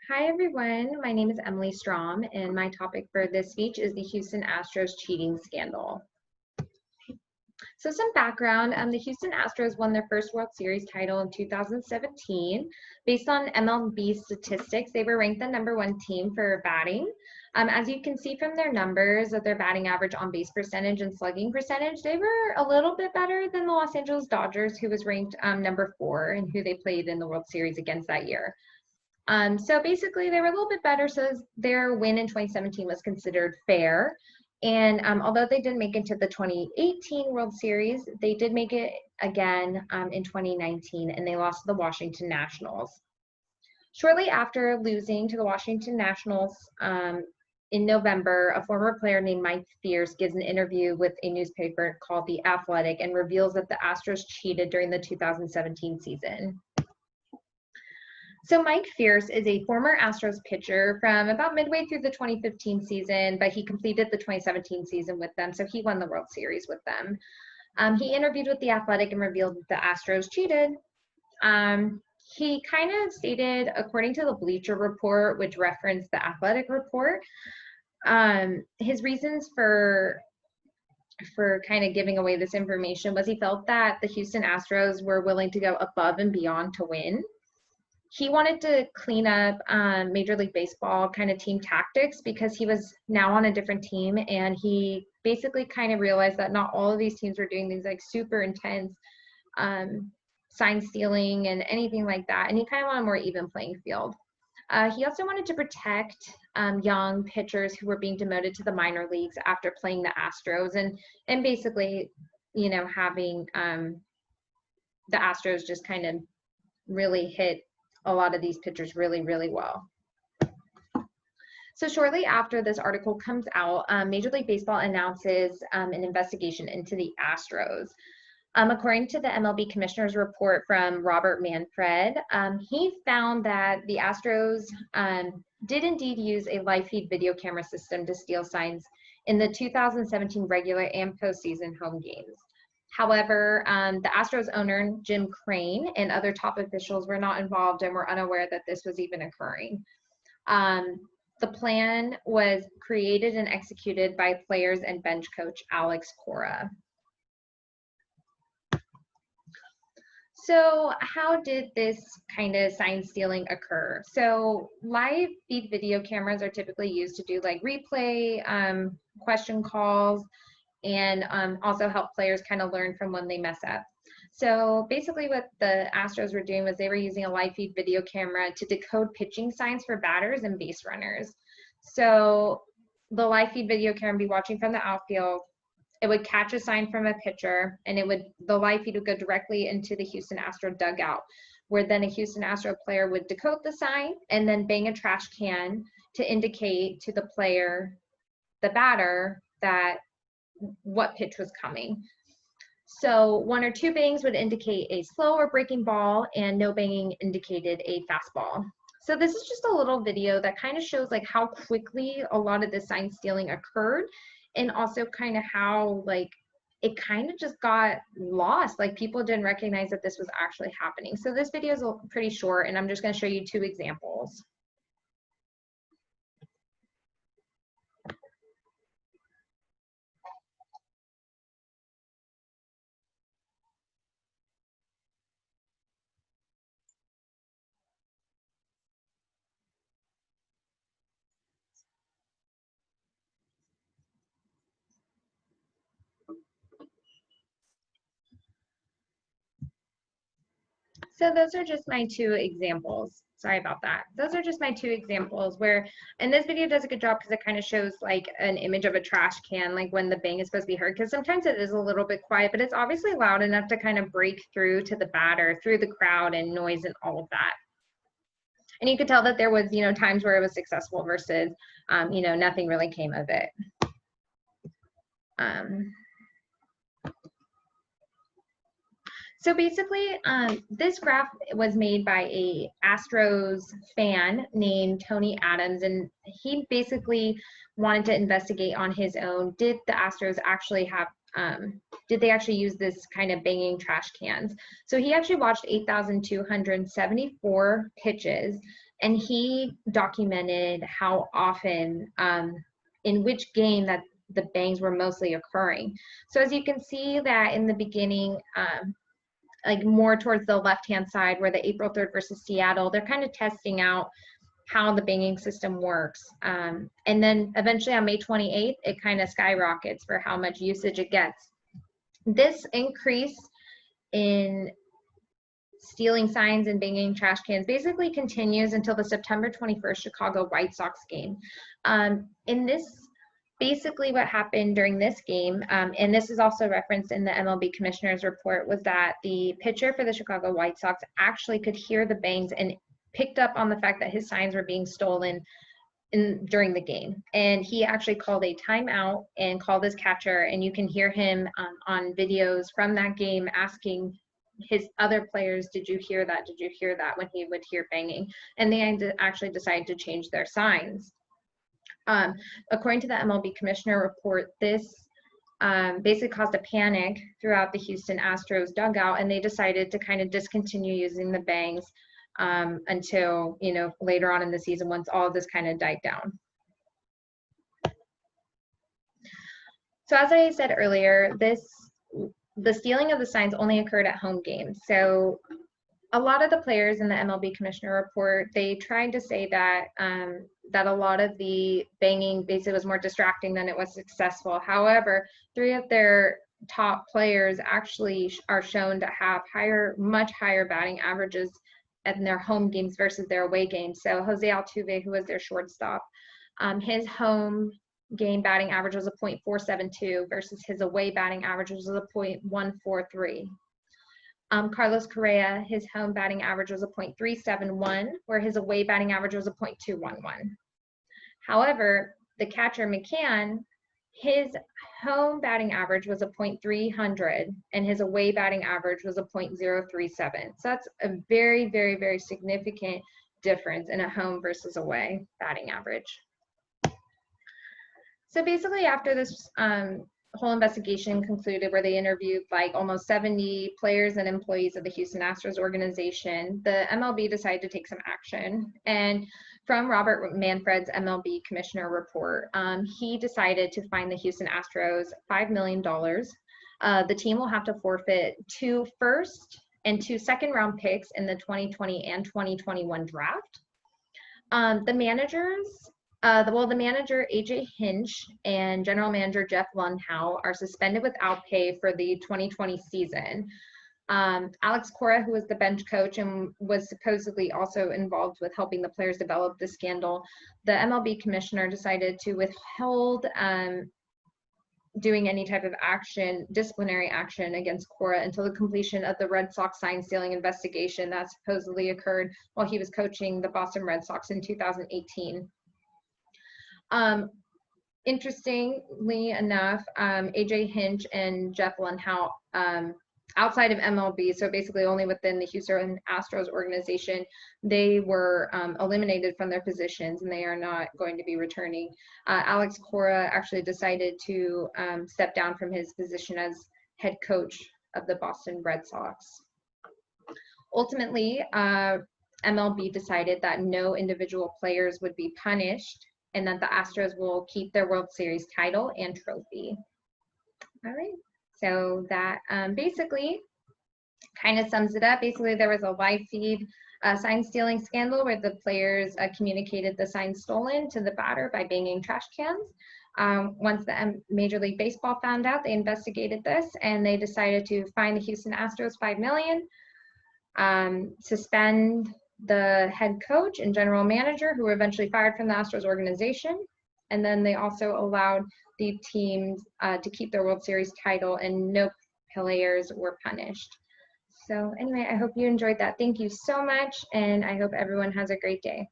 Hi everyone, my name is Emily Strom and my topic for this speech is the Houston Astros cheating scandal. So some background, the Houston Astros won their first World Series title in 2017. Based on MLB statistics, they were ranked the #1 team for batting. As you can see from their numbers of their batting average, on base percentage, and slugging percentage, they were a little bit better than the Los Angeles Dodgers, who was ranked #4 and who they played in the World Series against that year. So basically, they were a little bit better, so their win in 2017 was considered fair. And although they didn't make it to the 2018 World Series, they did make it again in 2019, and they lost to the Washington Nationals. Shortly after losing to the Washington Nationals in November, a former player named Mike Fierce gives an interview with a newspaper called The Athletic and reveals that the Astros cheated during the 2017 season. So Mike Fierce is a former Astros pitcher from about midway through the 2015 season, but he completed the 2017 season with them, so he won the World Series with them. He interviewed with The Athletic and revealed that the Astros cheated. He kind of stated, according to the Bleacher Report, which referenced the Athletic report, his reasons for kind of giving away this information was he felt that the Houston Astros were willing to go above and beyond to win. He wanted to clean up Major League Baseball kind of team tactics because he was now on a different team, and he basically kind of realized that not all of these teams were doing things like super intense sign stealing and anything like that, and he kind of wanted a more even playing field. He also wanted to protect young pitchers who were being demoted to the minor leagues after playing the Astros, and basically, you know, having the Astros just kind of really hit a lot of these pitchers really, really well. So shortly after this article comes out, Major League Baseball announces an investigation into the Astros. According to the MLB Commissioner's report from Robert Manfred, he found that the Astros did indeed use a live feed video camera system to steal signs in the 2017 regular and postseason home games. However, the Astros owner, Jim Crane, and other top officials were not involved and were unaware that this was even occurring. The plan was created and executed by players and bench coach Alex Cora. So how did this kind of sign stealing occur? So live feed video cameras are typically used to do like replay, question calls, and also help players kind of learn from when they mess up. So basically what the Astros were doing was they were using a live feed video camera to decode pitching signs for batters and base runners. So the live feed video camera would be watching from the outfield. It would catch a sign from a pitcher, and the live feed would go directly into the Houston Astro dugout, where then a Houston Astro player would decode the sign and then bang a trash can to indicate to the player, the batter, that what pitch was coming. So 1 or 2 bangs would indicate a slow or breaking ball, and no banging indicated a fastball. So this is just a little video that kind of shows like how quickly a lot of the sign stealing occurred, and also kind of how like it kind of just got lost. Like people didn't recognize that this was actually happening. So this video is pretty short, and I'm just going to show you 2 examples. So those are just my 2 examples. Sorry about that. Those are just my 2 examples where, and this video does a good job because it kind of shows like an image of a trash can, like when the bang is supposed to be heard, because sometimes it is a little bit quiet, but it's obviously loud enough to kind of break through to the batter, through the crowd and noise and all of that. And you could tell that there was, you know, times where it was successful versus, you know, nothing really came of it. So basically, this graph was made by a Astros fan named Tony Adams, and he basically wanted to investigate on his own, did the Astros actually have, did they actually use this kind of banging trash cans? So he actually watched 8,274 pitches and he documented how often, in which game that the bangs were mostly occurring. So as you can see that in the beginning, like more towards the left-hand side where the April 3rd versus Seattle, they're kind of testing out how the banging system works. And then eventually on May 28th, it kind of skyrockets for how much usage it gets. This increase in stealing signs and banging trash cans basically continues until the September 21st Chicago White Sox game. In this, basically what happened during this game, and this is also referenced in the MLB commissioner's report, was that the pitcher for the Chicago White Sox actually could hear the bangs and picked up on the fact that his signs were being stolen during the game. And he actually called a timeout and called his catcher, and you can hear him on videos from that game asking his other players, did you hear that? Did you hear that? When he would hear banging. And they actually decided to change their signs. According to the MLB commissioner report, this basically caused a panic throughout the Houston Astros dugout, and they decided to kind of discontinue using the bangs until, you know, later on in the season once all of this kind of died down. So as I said earlier, the stealing of the signs only occurred at home games. So a lot of the players in the MLB commissioner report, they tried to say that that a lot of the banging basically was more distracting than it was successful. However, 3 of their top players actually are shown to have much higher batting averages in their home games versus their away games. So Jose Altuve, who was their shortstop, his home game batting average was a .472 versus his away batting average was a .143. Carlos Correa, his home batting average was a .371, where his away batting average was a .211. However, the catcher McCann, his home batting average was a .300, and his away batting average was a .037. So that's a very, very, very significant difference in a home versus away batting average. So basically, after this whole investigation concluded, where they interviewed like almost 70 players and employees of the Houston Astros organization, the MLB decided to take some action. And from Robert Manfred's MLB commissioner report, he decided to fine the Houston Astros $5 million. The team will have to forfeit 2 first and 2 second-round picks in the 2020 and 2021 draft. The managers, the manager AJ Hinch and general manager Jeff Lundhow are suspended without pay for the 2020 season. Alex Cora, who was the bench coach and was supposedly also involved with helping the players develop the scandal, the MLB commissioner decided to withhold doing any type of disciplinary action against Cora until the completion of the Red Sox sign stealing investigation that supposedly occurred while he was coaching the Boston Red Sox in 2018. Interestingly enough, AJ Hinch and Jeff Lundhout, outside of MLB, so basically only within the Houston Astros organization, they were eliminated from their positions and they are not going to be returning. Alex Cora actually decided to step down from his position as head coach of the Boston Red Sox. Ultimately, MLB decided that no individual players would be punished and that the Astros will keep their World Series title and trophy. All right, so that basically kind of sums it up. Basically, there was a live feed sign stealing scandal where the players communicated the sign stolen to the batter by banging trash cans. Once the Major League Baseball found out, they investigated this and they decided to fine the Houston Astros $5 million, suspend the head coach and general manager, who were eventually fired from the Astros organization. And then they also allowed the teams to keep their World Series title and no players were punished. So anyway, I hope you enjoyed that. Thank you so much. And I hope everyone has a great day.